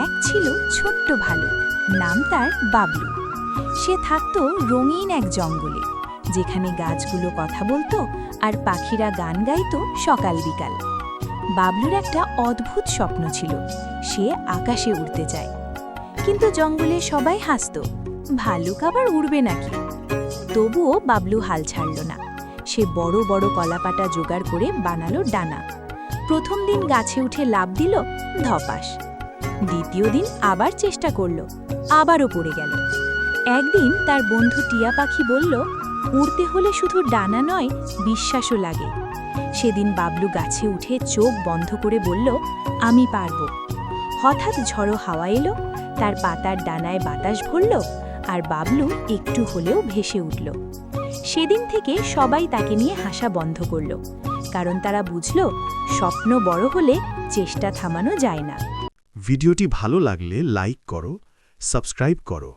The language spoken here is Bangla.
এক ছিল ছোট্ট ভালুক, নাম তার বাবলু। সে থাকত রঙিন এক জঙ্গলে, যেখানে গাছগুলো কথা বলতো আর পাখিরা গান গাইতো সকাল বিকাল। বাবলুর একটা অদ্ভুত স্বপ্ন ছিল, সে আকাশে উড়তে চায়। কিন্তু জঙ্গলে সবাই হাসত, ভালুক আবার উড়বে নাকি। তবুও বাবলু হাল ছাড়ল না। সে বড় বড় কলাপাতা জোগাড় করে বানালো ডানা। প্রথম দিন গাছে উঠে লাফ দিল, ধপাস। দ্বিতীয় দিন আবার চেষ্টা করল, আবারও পড়ে গেল। একদিন তার বন্ধু টিয়া পাখি বলল, উড়তে হলে শুধু ডানা নয়, বিশ্বাসও লাগে। সেদিন বাবলু গাছে উঠে চোখ বন্ধ করে বলল, আমি পারব। হঠাৎ ঝড়ো হাওয়া এলো, তার পাতার ডানায় বাতাস ভরল, আর বাবলু একটু হলেও ভেসে উঠল। সেদিন থেকে সবাই তাকে নিয়ে হাসা বন্ধ করল, কারণ তারা বুঝল স্বপ্ন বড় হলে চেষ্টা থামানো যায় না। ভিডিওটি ভালো লাগলে লাইক করো, সাবস্ক্রাইব করো।